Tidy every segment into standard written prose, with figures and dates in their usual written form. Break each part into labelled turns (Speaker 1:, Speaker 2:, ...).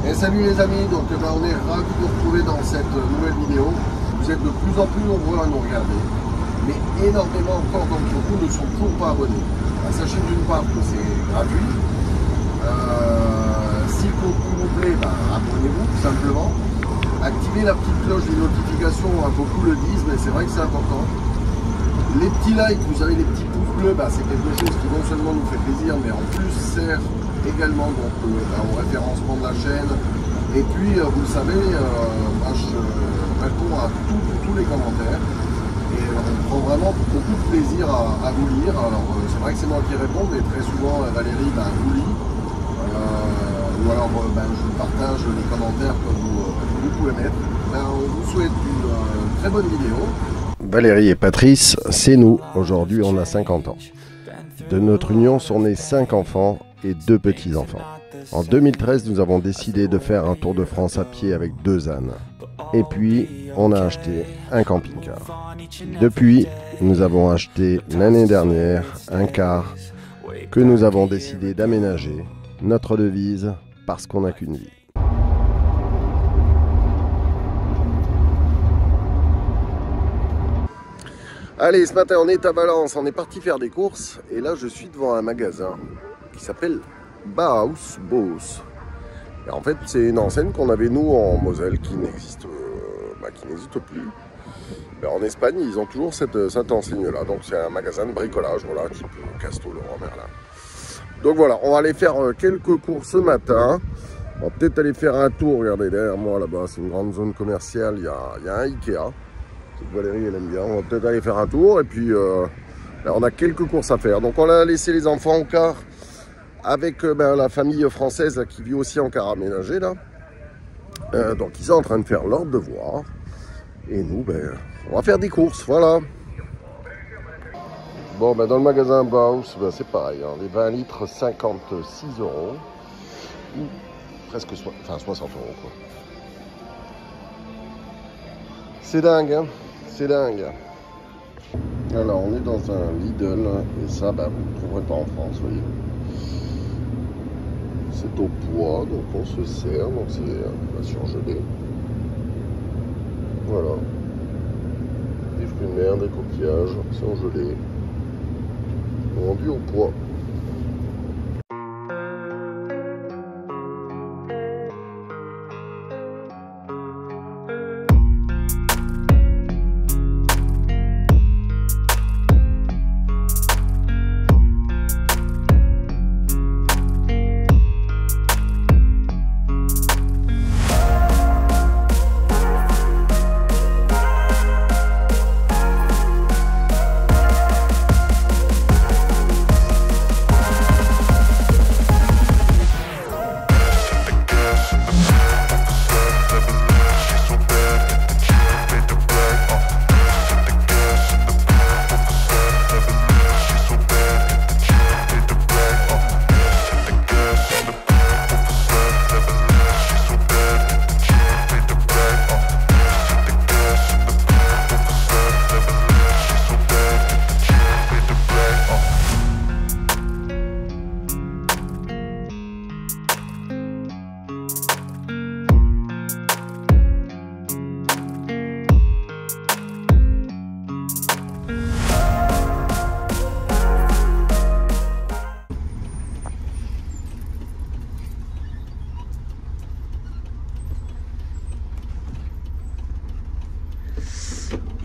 Speaker 1: Et salut les amis, donc on est ravis de vous retrouver dans cette nouvelle vidéo. Vous êtes de plus en plus nombreux à nous regarder, mais énormément encore d'entre vous ne sont toujours pas abonnés. Sachez d'une part que c'est gratuit. Si le contenu vous plaît, abonnez-vous tout simplement. Activez la petite cloche des notifications, beaucoup le disent, mais c'est vrai que c'est important. Les petits likes, vous savez, les petits pouces bleus, c'est quelque chose qui non seulement nous fait plaisir, mais en plus sert également donc, au référencement de la chaîne. Et puis, vous le savez, moi je réponds à tous les commentaires. Et on prend vraiment beaucoup de plaisir à vous lire. Alors, c'est vrai que c'est moi qui réponds, mais très souvent, Valérie vous lit. Ou alors, je partage les commentaires que vous pouvez mettre. On vous souhaite une très bonne vidéo.
Speaker 2: Valérie et Patrice, c'est nous. Aujourd'hui, on a 50 ans. De notre union sont nés 5 enfants et 2 petits-enfants. En 2013, nous avons décidé de faire un tour de France à pied avec 2 ânes. Et puis, on a acheté un camping-car. Depuis, nous avons acheté l'année dernière un car que nous avons décidé d'aménager. Notre devise, parce qu'on n'a qu'une vie. Allez, ce matin on est à Valence, on est parti faire des courses et là je suis devant un magasin qui s'appelle Bauhaus Boos. Et en fait c'est une enseigne qu'on avait nous en Moselle qui n'existe plus. Mais en Espagne ils ont toujours cette enseigne là, donc c'est un magasin de bricolage, voilà, type Casto, Leroy Merlin. Donc voilà, on va aller faire quelques courses ce matin. On va peut-être aller faire un tour, regardez derrière moi là-bas, c'est une grande zone commerciale, il y a un Ikea. Valérie elle aime bien, on va peut-être aller faire un tour et puis là, on a quelques courses à faire. Donc on a laissé les enfants au car avec la famille française là, qui vit aussi en car aménagé là. Donc ils sont en train de faire leur devoir et nous on va faire des courses, voilà. Bon dans le magasin Bauhaus c'est pareil, hein, les 20 litres 56 €, ou presque 60 € quoi. C'est dingue, hein, c'est dingue. Alors, on est dans un Lidl, et ça, vous ne trouverez pas en France, vous voyez. C'est au poids, donc on se sert, donc c'est surgelé. Voilà. Des fruits de mer, des coquillages, surgelés. Vendu au poids.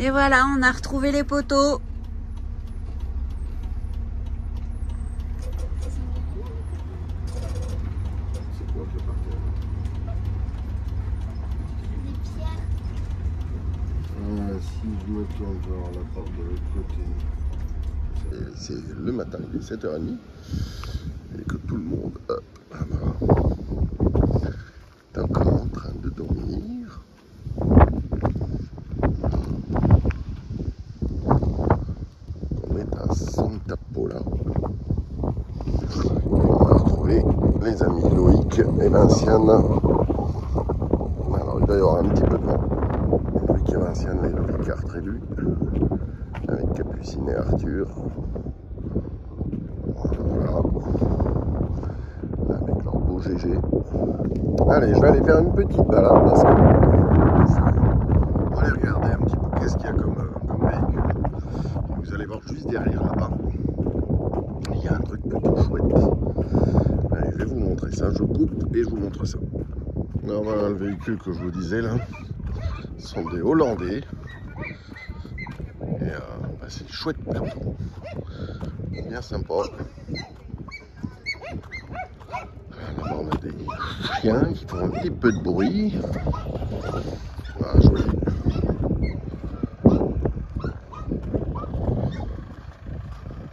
Speaker 3: Et voilà, on a retrouvé les poteaux.
Speaker 1: C'est quoi qui est par terre? Si je me tourne vers la porte de l'autre côté. C'est le matin, il est 7h30. Et que tout le monde, hop, est encore en train de dormir. On est à Santa Pola. Et on a retrouvé les amis Loïc et Vinciane. Alors il doit y avoir un petit peu de vent. Loïc et Vinciane, et Loïc a retrouvé avec Capucine et Arthur. Voilà. Avec leur beau GG.
Speaker 2: Allez, je vais aller faire une petite balade parce que on va aller regarder un petit peu qu'est-ce qu'il y a comme véhicule. Vous allez voir juste derrière là-bas, il y a un truc plutôt chouette. Allez, je vais vous montrer ça, je coupe et je vous montre ça. Alors voilà le véhicule que je vous disais là, ce sont des Hollandais. Et bah, c'est chouette comme tout. Bien sympa. Là-bas on a des chiens qui font un petit peu de bruit. Voilà, joli.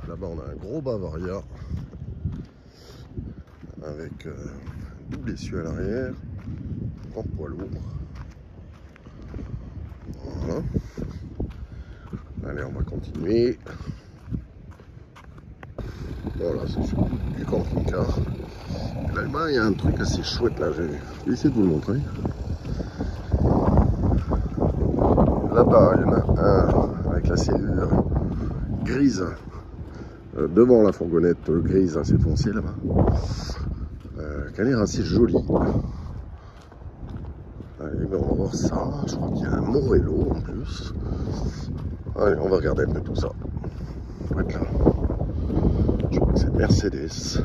Speaker 2: Là-bas on a un gros Bavaria avec double essieu à l'arrière, en poids lourd. Voilà. Allez, on va continuer. Voilà, c'est sur du camping-car. Là-bas, il y a un truc assez chouette là. Je vais essayer de vous le montrer. Là-bas, il y en a un avec la cellule grise devant la fourgonnette grise assez foncée là-bas. Qui a l'air assez jolie. Allez, ben on va voir ça. Je crois qu'il y a un Morello en plus. Allez, on va regarder un peu tout ça. Faut être là. Je crois que c'est Mercedes.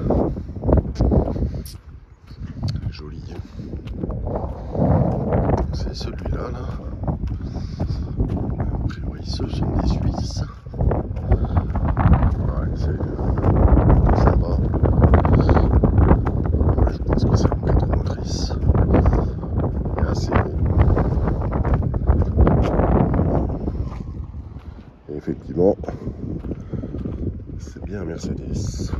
Speaker 2: Joli. C'est celui-là, là. A priori, ce sont des Suisses. Ouais, c'est sympa. Ouais, je pense que c'est un 4 motrices. Et assez beau. Et effectivement, c'est bien Mercedes.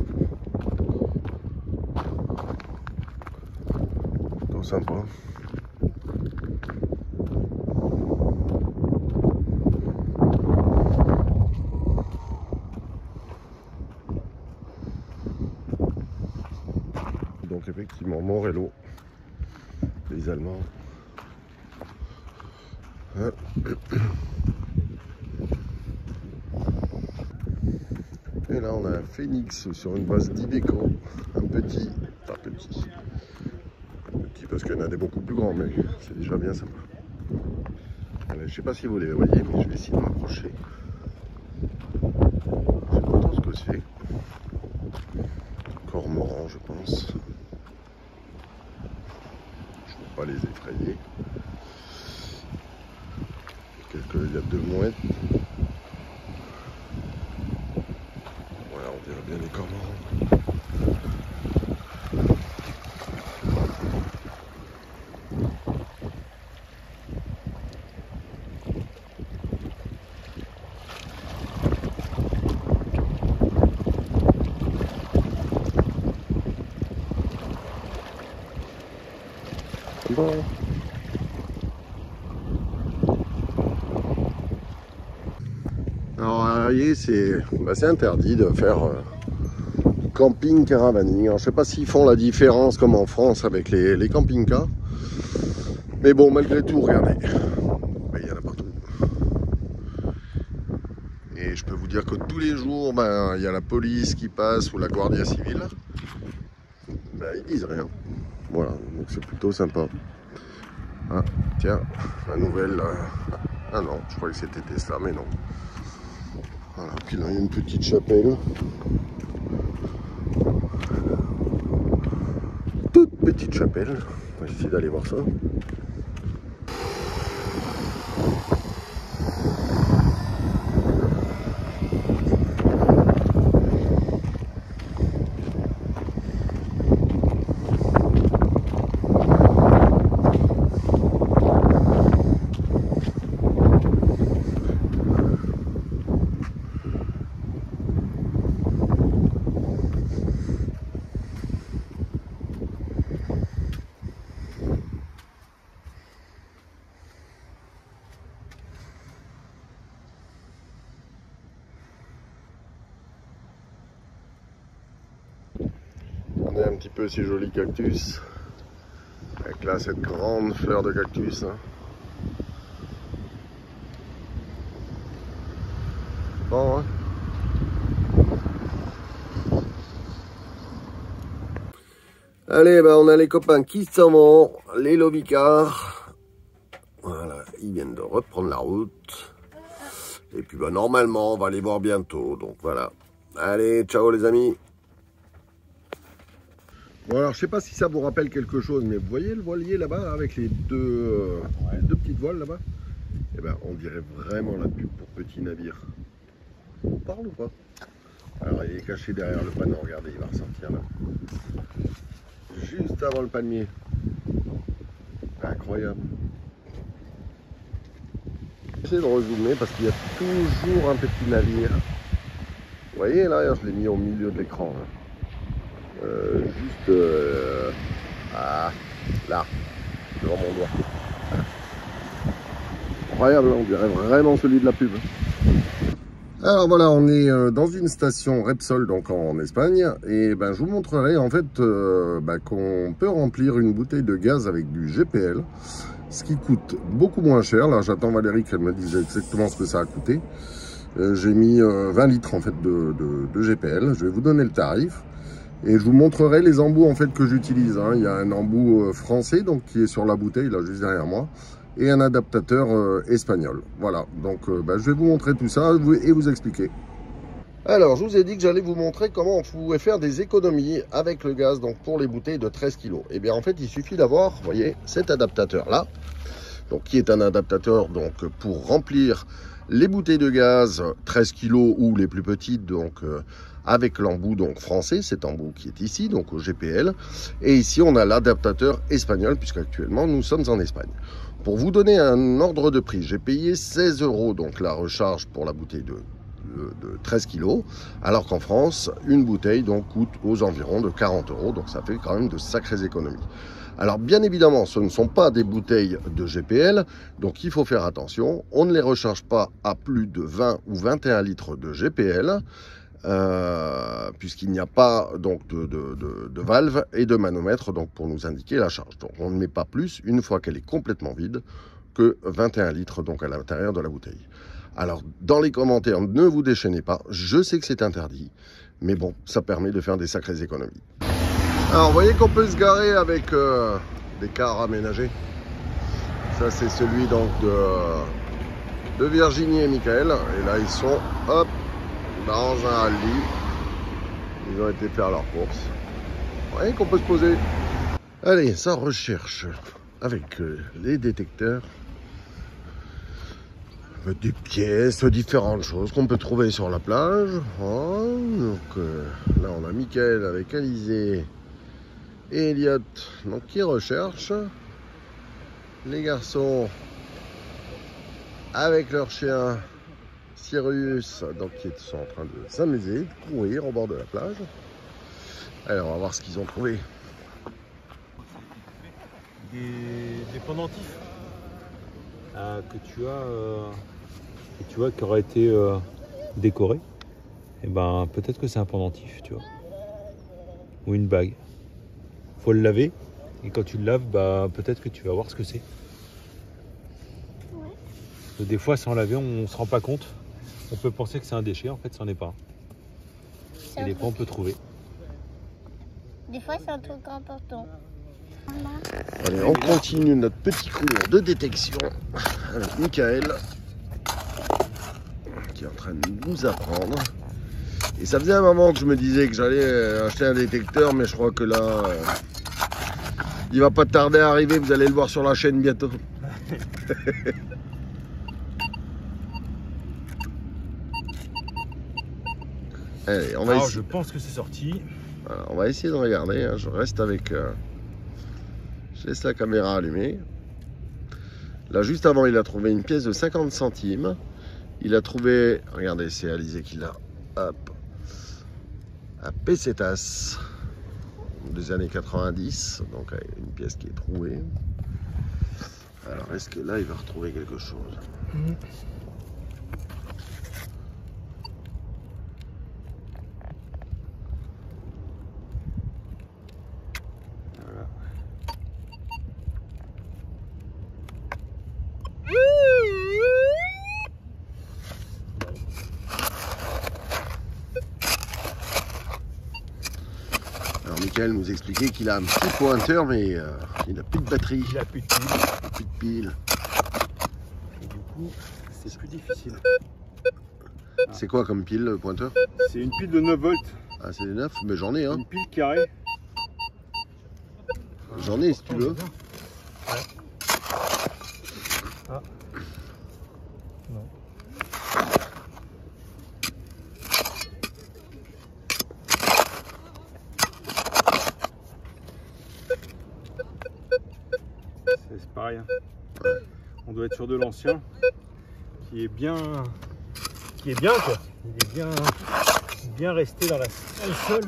Speaker 2: Plutôt sympa. Donc effectivement, Morello, les Allemands. Et là on a un Phoenix sur une base d'Iveco, un petit, pas petit, parce qu'il y en a des beaucoup plus grands, mais c'est déjà bien sympa. Allez, je sais pas si vous les voyez, mais je vais essayer de m'approcher. Je sais pas trop ce que c'est. Cormoran, je pense. Je ne veux pas les effrayer. Il y a 2 mouettes. Voilà, on dirait bien les cormorans. Bon. Alors, vous voyez, c'est interdit de faire camping caravaning. Alors, je sais pas s'ils font la différence comme en France avec les camping-cars. Mais bon, malgré tout, regardez. Il y en a partout. Et je peux vous dire que tous les jours, il y a la police qui passe ou la Guardia Civile. Ils disent rien. Voilà, donc c'est plutôt sympa. Ah, tiens, la nouvelle... Ah non, je croyais que c'était Tesla, mais non. Voilà, puis là, il y a une petite chapelle. Toute petite chapelle. On va essayer d'aller voir ça. Regardez un petit peu ces jolis cactus. Avec là cette grande fleur de cactus. Hein. Bon, hein. Allez, ben, on a les copains qui s'en vont, les lobicars. Voilà, ils viennent de reprendre la route. Et puis ben, normalement, on va les voir bientôt. Donc voilà. Allez, ciao les amis. Bon alors, je sais pas si ça vous rappelle quelque chose, mais vous voyez le voilier là-bas, avec les deux petites voiles là-bas? Eh ben, on dirait vraiment la pub pour Petit Navire. On parle ou pas? Alors, il est caché derrière le panneau, regardez, il va ressortir là. Juste avant le palmier. Incroyable. J'essaie de rezoomer parce qu'il y a toujours un petit navire. Vous voyez là, je l'ai mis au milieu de l'écran. Là, devant mon doigt. Incroyable, on dirait vraiment celui de la pub. Alors voilà, on est dans une station Repsol, donc en Espagne, et ben, je vous montrerai en fait qu'on peut remplir une bouteille de gaz avec du GPL, ce qui coûte beaucoup moins cher. Là, j'attends Valérie qu'elle me dise exactement ce que ça a coûté. J'ai mis 20 litres en fait de GPL. Je vais vous donner le tarif et je vous montrerai les embouts en fait que j'utilise. Hein. Il y a un embout français donc qui est sur la bouteille là juste derrière moi, et un adaptateur espagnol. Voilà, donc je vais vous montrer tout ça et vous expliquer. Alors, je vous ai dit que j'allais vous montrer comment on pouvait faire des économies avec le gaz, donc pour les bouteilles de 13 kg. Et bien en fait, il suffit d'avoir, vous voyez, cet adaptateur là, donc qui est un adaptateur donc pour remplir les bouteilles de gaz 13 kg ou les plus petites, donc avec l'embout donc français, cet embout qui est ici, donc au GPL. Et ici, on a l'adaptateur espagnol, puisqu'actuellement, nous sommes en Espagne. Pour vous donner un ordre de prix, j'ai payé 16 €, donc la recharge pour la bouteille de 13 kg, alors qu'en France, une bouteille donc coûte aux environs de 40 €, donc ça fait quand même de sacrées économies. Alors bien évidemment, ce ne sont pas des bouteilles de GPL, donc il faut faire attention, on ne les recharge pas à plus de 20 ou 21 litres de GPL, puisqu'il n'y a pas donc de valve et de manomètre donc pour nous indiquer la charge. Donc on ne met pas plus une fois qu'elle est complètement vide que 21 litres donc à l'intérieur de la bouteille. Alors dans les commentaires, ne vous déchaînez pas, je sais que c'est interdit, mais bon, ça permet de faire des sacrées économies. Alors vous voyez qu'on peut se garer avec des cars aménagés. Ça c'est celui donc de Virginie et Michael, et là ils sont hop dans un Aldi. Ils ont été faire leurs courses. Vous voyez qu'on peut se poser. Allez, ça recherche avec les détecteurs des pièces, différentes choses qu'on peut trouver sur la plage. Oh, donc là on a Michael avec Alizé et Elliot donc qui recherchent. Les garçons avec leur chien Sirius, donc qui sont en train de s'amuser, de courir au bord de la plage. Alors on va voir ce qu'ils ont trouvé.
Speaker 4: Des pendentifs que tu vois qui auraient été décorés. Et ben peut-être que c'est un pendentif, tu vois, ou une bague. Faut le laver et quand tu le laves, bah peut-être que tu vas voir ce que c'est. Ouais. Des fois sans laver, on se rend pas compte. On peut penser que c'est un déchet, en fait, c'en est pas. Et des fois, on peut trouver.
Speaker 5: Des fois, c'est un truc important.
Speaker 2: Allez, on continue notre petit cours de détection avec Michael, qui est en train de nous apprendre. Et ça faisait un moment que je me disais que j'allais acheter un détecteur, mais je crois que là, il va pas tarder à arriver. Vous allez le voir sur la chaîne bientôt. Allez, on va
Speaker 4: alors, je pense que c'est sorti.
Speaker 2: Voilà, on va essayer de regarder. Hein. Je reste avec. Je laisse la caméra allumée. Là, juste avant, il a trouvé une pièce de 50 centimes. Il a trouvé. Regardez, c'est Alizé qui l'a. Hop. Un pesetas des années 90. Donc, une pièce qui est trouée. Alors, est-ce que là, il va retrouver quelque chose? Michael nous expliquait qu'il a un petit pointeur, mais il n'a plus de batterie.
Speaker 4: Il a plus de pile.
Speaker 2: Plus de pile.
Speaker 4: Et du coup, c'est plus difficile.
Speaker 2: C'est quoi comme pile, le pointeur?
Speaker 4: C'est une pile de 9 volts.
Speaker 2: Ah, c'est des 9, mais j'en ai, hein.
Speaker 4: Une pile carrée.
Speaker 2: J'en ai, si tu veux.
Speaker 4: Ouais. Ah. Non. C'est pareil. Hein. On doit être sur de l'ancien qui est bien quoi. Il est bien resté dans le sol.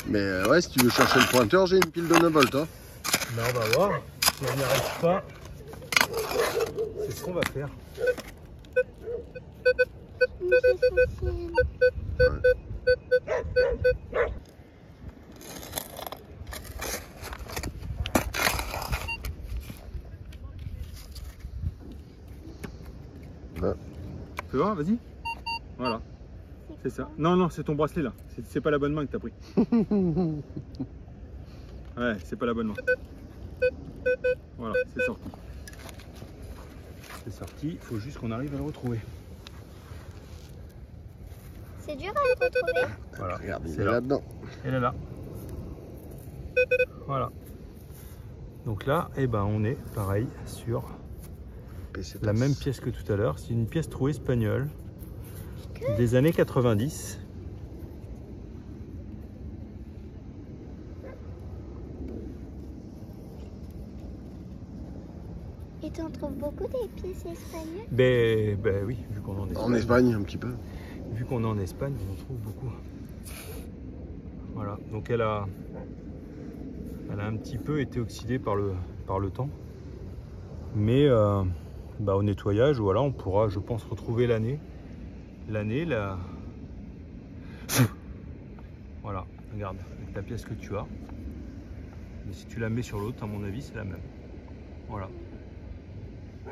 Speaker 2: Mais ouais, si tu veux chercher le pointeur, j'ai une pile de 9 volts. Hein.
Speaker 4: Mais on va voir. Si on n'y arrive pas, c'est ce qu'on va faire.
Speaker 2: Ouais.
Speaker 4: Tu vois, vas-y. Voilà. C'est ça. Non, non, c'est ton bracelet là. C'est pas la bonne main que t'as pris. Ouais, c'est pas la bonne main. Voilà, c'est sorti. C'est sorti. Il faut juste qu'on arrive à le retrouver.
Speaker 5: C'est dur à le retrouver.
Speaker 4: Voilà.
Speaker 2: Regarde, il
Speaker 4: c'est
Speaker 2: est là-dedans.
Speaker 4: Elle est là. Voilà. Donc là, eh ben, on est pareil sur la même pièce que tout à l'heure. C'est une pièce trouée espagnole des années 90.
Speaker 5: Et tu en trouves beaucoup des pièces espagnoles?
Speaker 4: Ben oui, vu qu'on est en Espagne.
Speaker 2: En Espagne, un petit peu.
Speaker 4: Vu qu'on est en Espagne, on en trouve beaucoup. Voilà, donc elle a un petit peu été oxydée par le temps. Mais au nettoyage, voilà, on pourra, je pense, retrouver l'année. Voilà, regarde, avec la pièce que tu as. Mais si tu la mets sur l'autre, à mon avis, c'est la même. Voilà.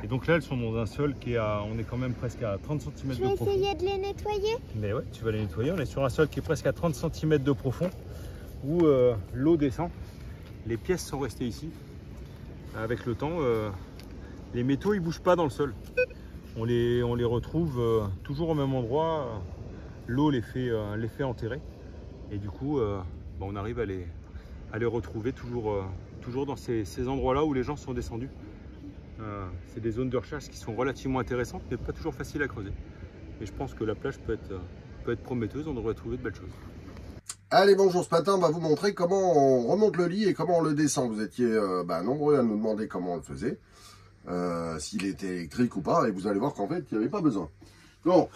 Speaker 4: Et donc là, elles sont dans un sol qui est on est quand même presque à 30 cm de profond.
Speaker 5: Je vais essayer de les nettoyer.
Speaker 4: Mais ouais, tu vas les nettoyer. On est sur un sol qui est presque à 30 cm de profond, où l'eau descend. Les pièces sont restées ici. Avec le temps, les métaux, ils bougent pas dans le sol. On les retrouve toujours au même endroit. L'eau les fait enterrer. Et du coup, on arrive à les retrouver toujours dans ces endroits-là où les gens sont descendus. C'est des zones de recherche qui sont relativement intéressantes, mais pas toujours faciles à creuser. Et je pense que la plage peut être prometteuse, on devrait trouver de belles choses.
Speaker 2: Allez, bonjour, ce matin, on va vous montrer comment on remonte le lit et comment on le descend. Vous étiez nombreux à nous demander comment on le faisait, s'il était électrique ou pas, et vous allez voir qu'en fait, il n'y avait pas besoin. Donc,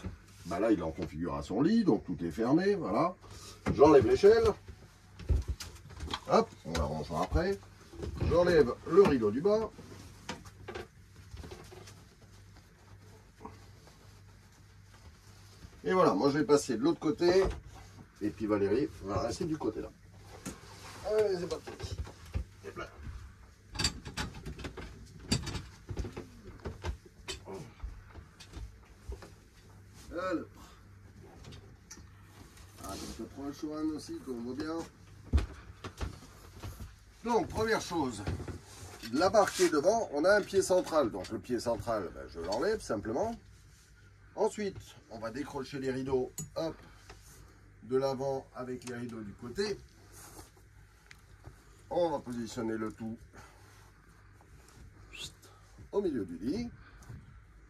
Speaker 2: là, il est en configuration lit, donc tout est fermé, voilà. J'enlève l'échelle. Hop, on la rangera après. J'enlève le rideau du bas. Et voilà, moi je vais passer de l'autre côté. Et puis Valérie va rester du côté là. Allez, c'est parti. Et là. Alors. Ah, donc je prends le chouan aussi, qu'on voit bien. Donc, première chose, la barre qui est devant, on a un pied central. Donc le pied central, je l'enlève simplement. Ensuite, on va décrocher les rideaux, hop, de l'avant avec les rideaux du côté. On va positionner le tout au milieu du lit.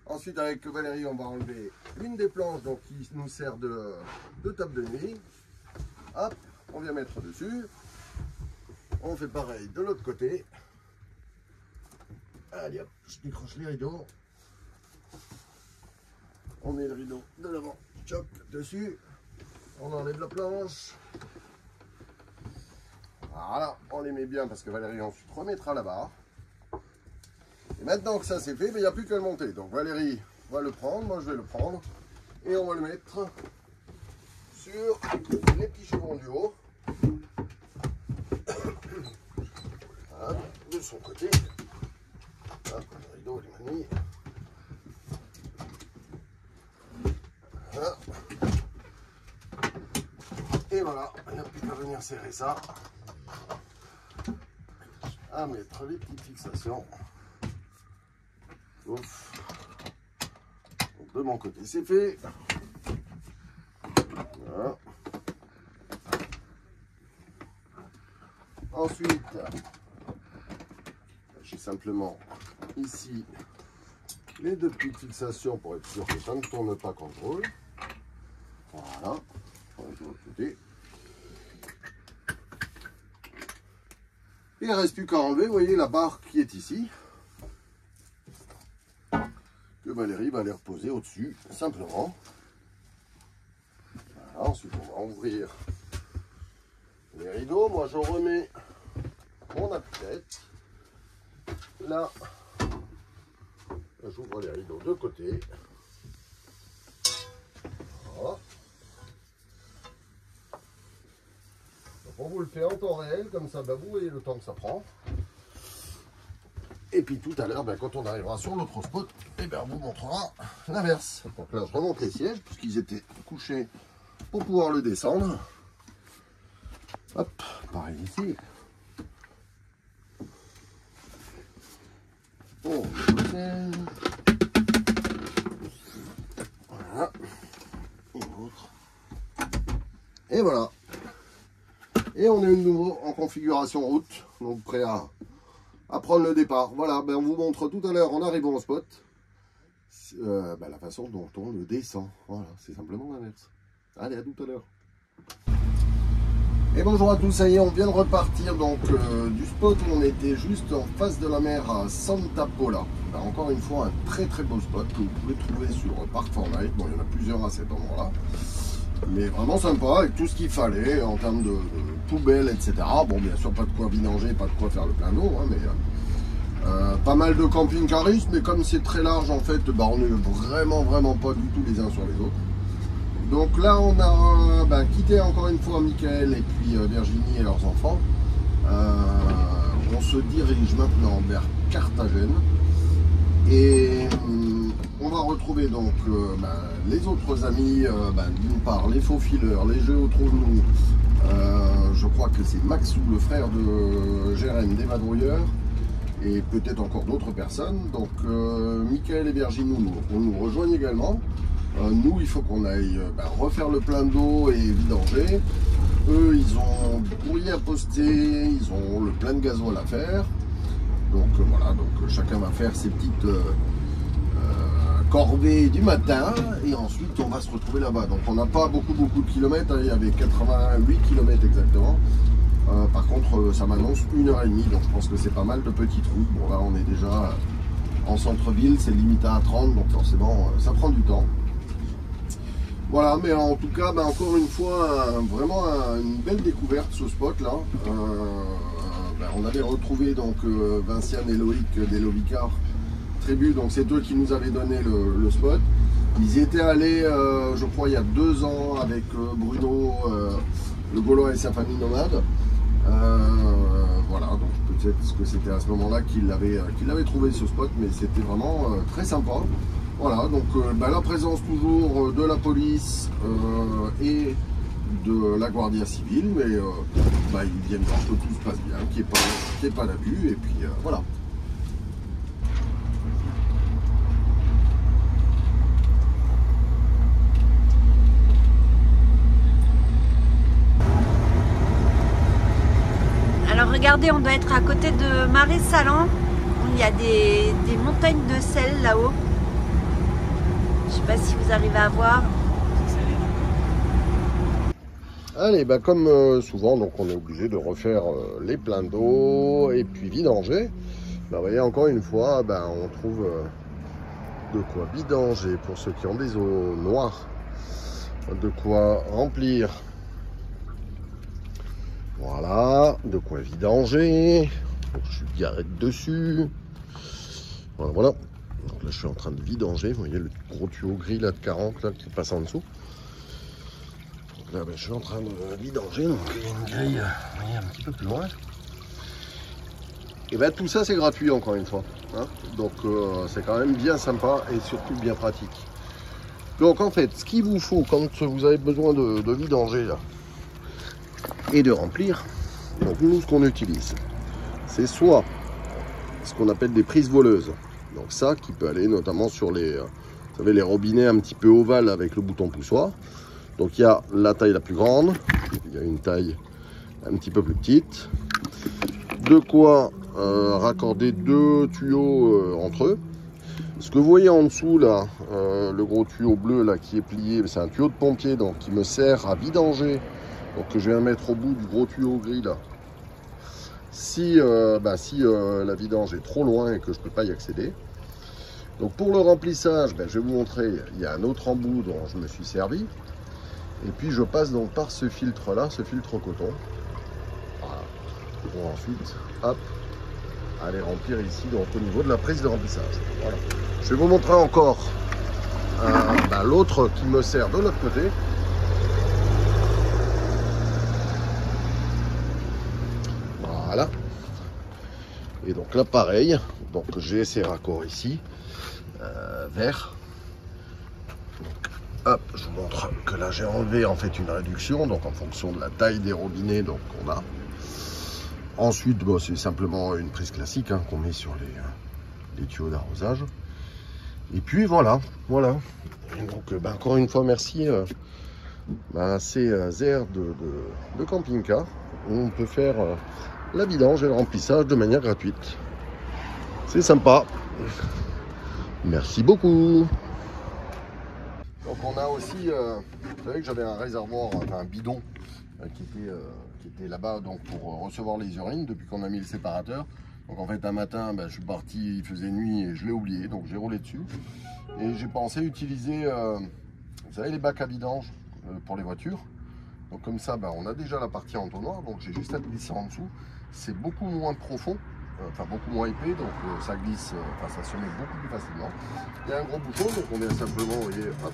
Speaker 2: Ensuite, avec Valérie, on va enlever une des planches donc, qui nous sert de table de nuit. Hop, on vient mettre dessus. On fait pareil de l'autre côté. Allez hop, je décroche les rideaux. On met le rideau de l'avant, choc dessus. On enlève la planche. Voilà, on les met bien parce que Valérie ensuite remettra la barre. Et maintenant que ça c'est fait, il n'y a plus qu'à le monter. Donc Valérie va le prendre, moi je vais le prendre. Et on va le mettre sur les petits chevrons du haut. Voilà, de son côté. Hop, le rideau il est mis. Voilà. voilà, il n'y a plus qu'à venir serrer ça. À mettre les petites fixations. Ouf. Donc, de mon côté, c'est fait. Voilà. Ensuite, j'ai simplement ici les deux petites fixations pour être sûr que ça ne tourne pas contre eux. Voilà. On va de l'autre côté. Il ne reste plus qu'à enlever, vous voyez, la barre qui est ici. Que Valérie va aller reposer au-dessus, simplement. Voilà, ensuite, on va ouvrir les rideaux. Moi, je remets mon appliquette. Là, j'ouvre les rideaux de côté. Voilà. On vous le fait en temps réel, comme ça, bah, vous voyez le temps que ça prend. Et puis tout à l'heure, bah, quand on arrivera sur l'autre spot, eh ben, on vous montrera l'inverse. Donc là, je remonte les sièges, puisqu'ils étaient couchés pour pouvoir le descendre. Hop, pareil ici. On le voilà. Et voilà. Et on est de nouveau en configuration route, donc prêt à prendre le départ. Voilà, ben on vous montre tout à l'heure en arrivant au spot la façon dont on le descend. Voilà, c'est simplement l'inverse. Allez, à tout à l'heure. Et bonjour à tous, ça y est, on vient de repartir donc du spot où on était juste en face de la mer à Santa Pola. Ben, encore une fois, un très très beau spot que vous pouvez trouver sur Park Fortnite. Bon, il y en a plusieurs à cet endroit-là. Mais vraiment sympa, avec tout ce qu'il fallait en termes de poubelles, etc. Bon, bien sûr, pas de quoi vidanger, pas de quoi faire le plein d'eau, hein, mais pas mal de camping-caristes, mais comme c'est très large, en fait, bah, on n'est vraiment pas du tout les uns sur les autres. Donc là, on a quitté encore une fois Michael et puis Virginie et leurs enfants. On se dirige maintenant vers Carthagène. Et on va retrouver donc les autres amis, d'une part les faux fileurs, les jeux au trou de nous. Je crois que c'est Maxou, le frère de Jérém des Vadrouilleurs, et peut-être encore d'autres personnes. Donc Michael et Virginie on nous rejoignent également. Nous, il faut qu'on aille refaire le plein d'eau et vidanger. Eux, ils ont du courrier à poster, ils ont le plein de gasoil à faire. Donc voilà, donc chacun va faire ses petites corvées du matin et ensuite on va se retrouver là-bas. Donc on n'a pas beaucoup de kilomètres, hein, il y avait 88 km exactement. Par contre, ça m'annonce 1h30, donc je pense que c'est pas mal de petites routes. Bon là, on est déjà en centre-ville, c'est limité à 30, donc forcément, ça prend du temps. Voilà, mais en tout cas, encore une fois, vraiment une belle découverte ce spot là. On avait retrouvé donc Vinciane et Loïc des Lovicar Tribu, donc c'est eux qui nous avaient donné le spot. Ils y étaient allés, je crois, il y a 2 ans avec Bruno, le Gaulois et sa famille nomade. Voilà, donc peut-être que c'était à ce moment-là qu'il avait trouvé ce spot, mais c'était vraiment très sympa. Voilà, donc la présence toujours de la police et de la Guardia Civile, mais ils viennent voir que tout se passe bien, qu'il n'y ait pas d'abus, et puis voilà.
Speaker 3: Alors regardez, on doit être à côté de Marais-Salan. Il y a des montagnes de sel là-haut. Je sais pas si vous arrivez à voir.
Speaker 2: Allez, comme souvent, donc on est obligé de refaire les pleins d'eau et puis vidanger. Vous voyez, encore une fois, on trouve de quoi vidanger pour ceux qui ont des eaux noires, de quoi remplir. Voilà, de quoi vidanger. Donc, je suis garé dessus. Voilà. Donc là, je suis en train de vidanger. Vous voyez le gros tuyau gris là de 40 là, qui passe en dessous. Donc là, je suis en train de vidanger. Donc il y a une grille, vous voyez, un petit peu plus loin. Et tout ça, c'est gratuit encore une fois. Hein, donc c'est quand même bien sympa et surtout bien pratique. Donc en fait, ce qu'il vous faut quand vous avez besoin de vidanger là, et de remplir. Donc nous, ce qu'on utilise, c'est soit ce qu'on appelle des prises voleuses. Donc ça, qui peut aller notamment sur les, vous savez, les robinets un petit peu ovales avec le bouton poussoir. Donc il y a la taille la plus grande, il y a une taille un petit peu plus petite. De quoi raccorder deux tuyaux entre eux. Ce que vous voyez en dessous là, le gros tuyau bleu là qui est plié, c'est un tuyau de pompier donc qui me sert à vidanger. Donc que je viens mettre au bout du gros tuyau gris là. Si la vidange est trop loin et que je ne peux pas y accéder. Donc pour le remplissage, je vais vous montrer, il y a un autre embout dont je me suis servi. Et puis je passe donc par ce filtre là, ce filtre coton. Voilà. Pour ensuite, hop, aller remplir ici donc au niveau de la prise de remplissage. Voilà. Je vais vous montrer encore l'autre qui me sert de l'autre côté. Voilà. Et donc là pareil, donc j'ai ces raccords ici, verts. Hop, je vous montre que là j'ai enlevé en fait une réduction, donc en fonction de la taille des robinets qu'on a. Ensuite, c'est simplement une prise classique qu'on met sur les tuyaux d'arrosage. Et puis voilà. Et donc encore une fois merci à ces aires de camping-car où on peut faire la vidange et le remplissage de manière gratuite. C'est sympa. Merci beaucoup. Donc on a aussi, vous savez que j'avais un réservoir, enfin un bidon qui était là-bas donc pour recevoir les urines depuis qu'on a mis le séparateur. Donc en fait un matin je suis parti, il faisait nuit et je l'ai oublié, donc j'ai roulé dessus. Et j'ai pensé utiliser, vous savez les bacs à vidange pour les voitures. Donc comme ça on a déjà la partie entonnoir, donc j'ai juste à glisser en dessous. C'est beaucoup moins profond, enfin beaucoup moins épais, donc ça glisse, ça se met beaucoup plus facilement. Il y a un gros bouchon, donc on vient simplement, vous voyez, hop,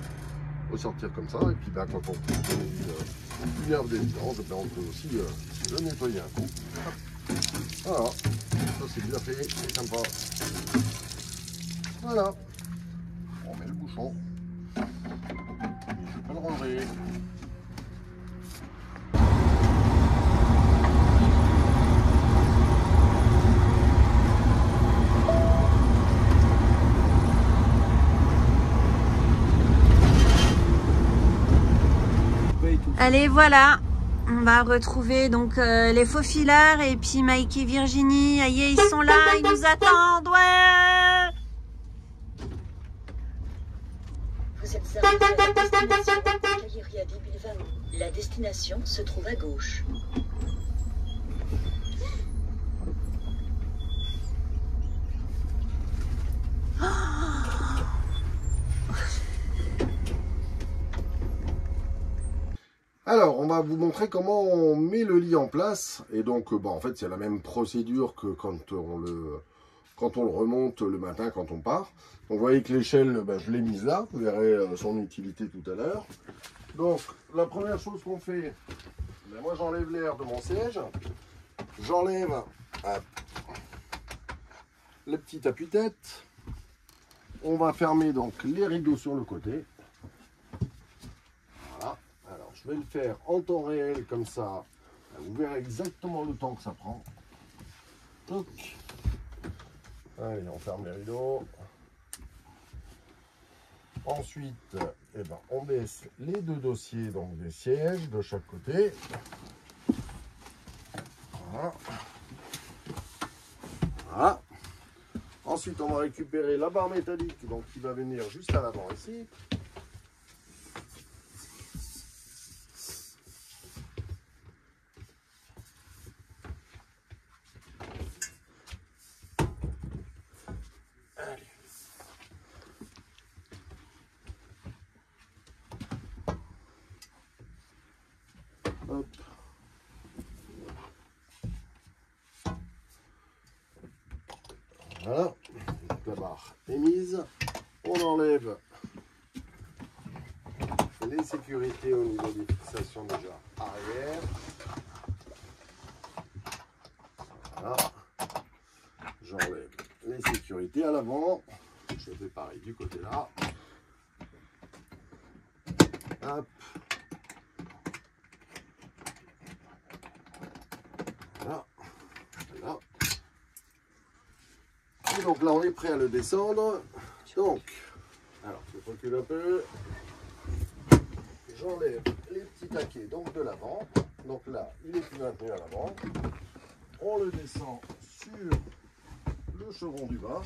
Speaker 2: ressortir comme ça. Et puis quand on utilise une herbe des vidanges, on peut aussi le nettoyer un coup. Hop. Voilà, ça c'est bien fait, c'est sympa. Voilà, on met le bouchon, et je peux le ranger.
Speaker 3: Allez, voilà, on va retrouver donc les faux filards et puis Mike et Virginie. Aïe, ils sont là, ils nous attendent, ouais.
Speaker 6: Vous êtes arrivés à la destination Cagliari di Bilbao. La destination se trouve à gauche.
Speaker 2: Alors, on va vous montrer comment on met le lit en place. Et donc, en fait, c'est la même procédure que quand on le remonte le matin, quand on part. Donc, vous voyez que l'échelle, je l'ai mise là. Vous verrez son utilité tout à l'heure. Donc, la première chose qu'on fait, moi, j'enlève l'air de mon siège. J'enlève le petit appuie-tête. On va fermer donc les rideaux sur le côté. Voilà. Alors, je vais le faire en temps réel comme ça. Vous verrez exactement le temps que ça prend. Toc. Allez, on ferme les rideaux. Ensuite, on baisse les deux dossiers donc des sièges de chaque côté. Voilà. Voilà. Ensuite, on va récupérer la barre métallique donc qui va venir juste à l'avant ici. Allez. Hop. Voilà, la barre est mise. On enlève les sécurités au niveau des fixations déjà arrière. Voilà. J'enlève les sécurités à l'avant. Je fais pareil du côté là. Hop. donc là on est prêt à le descendre. Donc, alors je recule un peu. J'enlève les petits taquets donc de l'avant. Donc là, il est plus maintenu à l'avant. On le descend sur le chevron du bas.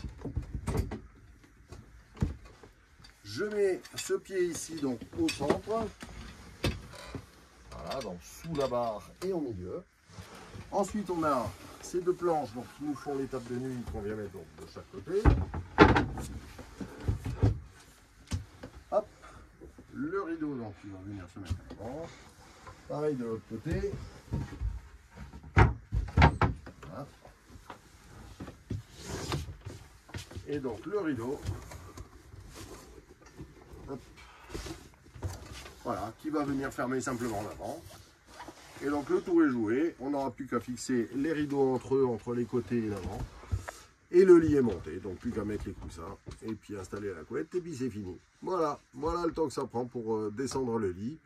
Speaker 2: Je mets ce pied ici donc au centre. Voilà, donc sous la barre et au milieu. Ensuite, on a ces deux planches donc, qui nous font l'étape de nuit qu'on vient mettre donc, de chaque côté. Hop, le rideau donc qui va venir se mettre devant. Pareil de l'autre côté. Voilà. Et donc le rideau. Hop. Voilà, qui va venir fermer simplement l'avant. Et donc le tour est joué. On n'aura plus qu'à fixer les rideaux entre eux, entre les côtés et l'avant. Et le lit est monté, donc plus qu'à mettre les coussins. Et puis installer la couette, et puis c'est fini. Voilà, voilà le temps que ça prend pour descendre le lit.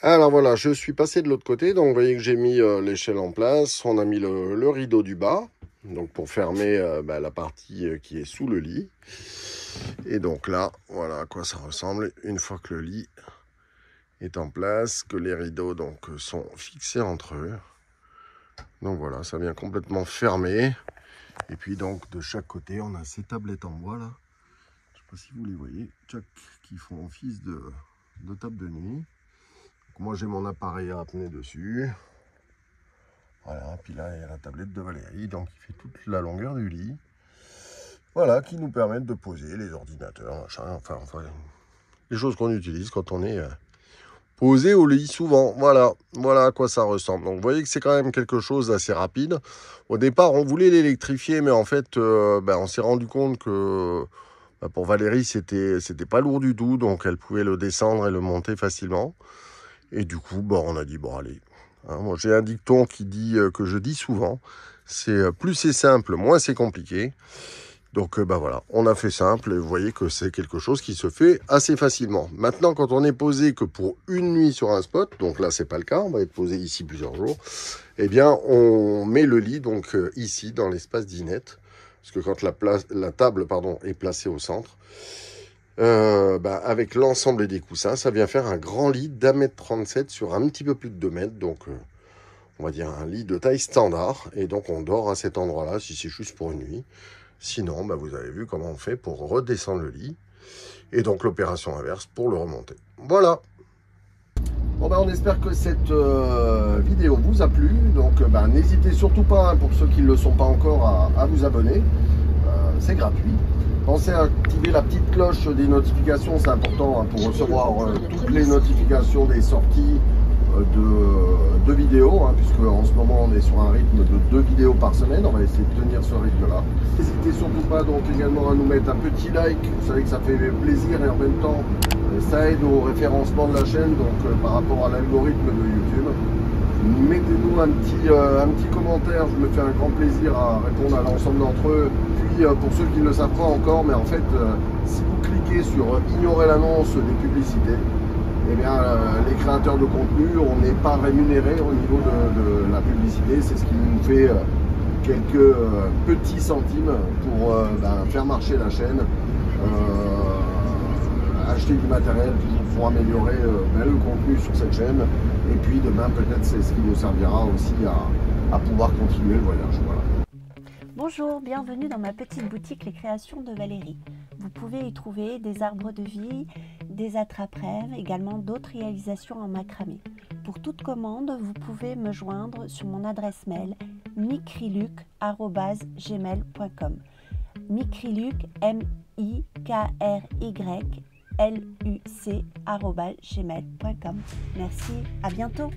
Speaker 2: Alors voilà, je suis passé de l'autre côté, donc vous voyez que j'ai mis l'échelle en place, on a mis le rideau du bas, donc pour fermer la partie qui est sous le lit. Et donc là, voilà à quoi ça ressemble, une fois que le lit est en place, que les rideaux donc sont fixés entre eux. Donc voilà, ça vient complètement fermé. Et puis donc de chaque côté, on a ces tablettes en bois là, je ne sais pas si vous les voyez, qui font office de table de nuit. Moi j'ai mon appareil à apnée dessus. Voilà, puis là il y a la tablette de Valérie, donc il fait toute la longueur du lit. Voilà, qui nous permettent de poser les ordinateurs, machin, enfin les choses qu'on utilise quand on est posé au lit souvent. Voilà, voilà à quoi ça ressemble. Donc vous voyez que c'est quand même quelque chose d'assez rapide. Au départ on voulait l'électrifier, mais en fait on s'est rendu compte que pour Valérie c'était pas lourd du tout, donc elle pouvait le descendre et le monter facilement. Et du coup, on a dit, bon, allez. Hein, moi, j'ai un dicton qui dit, que je dis souvent, c'est plus c'est simple, moins c'est compliqué. Donc, voilà, on a fait simple et vous voyez que c'est quelque chose qui se fait assez facilement. Maintenant, quand on est posé que pour une nuit sur un spot, donc là, c'est pas le cas, on va être posé ici plusieurs jours, eh bien, on met le lit, donc, ici, dans l'espace dinette. Parce que quand la table est placée au centre, avec l'ensemble des coussins, ça vient faire un grand lit d'1,37 m sur un petit peu plus de 2 mètres. Donc, on va dire un lit de taille standard. Et donc, on dort à cet endroit-là si c'est juste pour une nuit. Sinon, vous avez vu comment on fait pour redescendre le lit. Et donc, l'opération inverse pour le remonter. Voilà. Bon, on espère que cette vidéo vous a plu. Donc, n'hésitez surtout pas, pour ceux qui ne le sont pas encore, à vous abonner. C'est gratuit. Pensez à activer la petite cloche des notifications, c'est important pour recevoir toutes les notifications des sorties de vidéos, puisque en ce moment on est sur un rythme de 2 vidéos par semaine, on va essayer de tenir ce rythme-là. N'hésitez surtout pas donc également à nous mettre un petit like, vous savez que ça fait plaisir et en même temps ça aide au référencement de la chaîne, donc par rapport à l'algorithme de YouTube. Mettez-nous un petit commentaire, je me fais un grand plaisir à répondre à l'ensemble d'entre eux. Puis pour ceux qui ne le savent pas encore, mais en fait, si vous cliquez sur ignorer l'annonce des publicités, eh bien les créateurs de contenu, on n'est pas rémunérés au niveau de la publicité. C'est ce qui nous fait quelques petits centimes pour faire marcher la chaîne. Acheter du matériel toujours pour améliorer le contenu sur cette chaîne, et puis demain peut-être c'est ce qui nous servira aussi à pouvoir continuer le voyage. Voilà.
Speaker 3: Bonjour, bienvenue dans ma petite boutique Les Créations de Valérie. Vous pouvez y trouver des arbres de vie, des attrape-rêves, également d'autres réalisations en macramé. Pour toute commande, vous pouvez me joindre sur mon adresse mail mikriluc@gmail.com. Mikriluc, MIKRY LUC@gmail.com. Merci, à bientôt.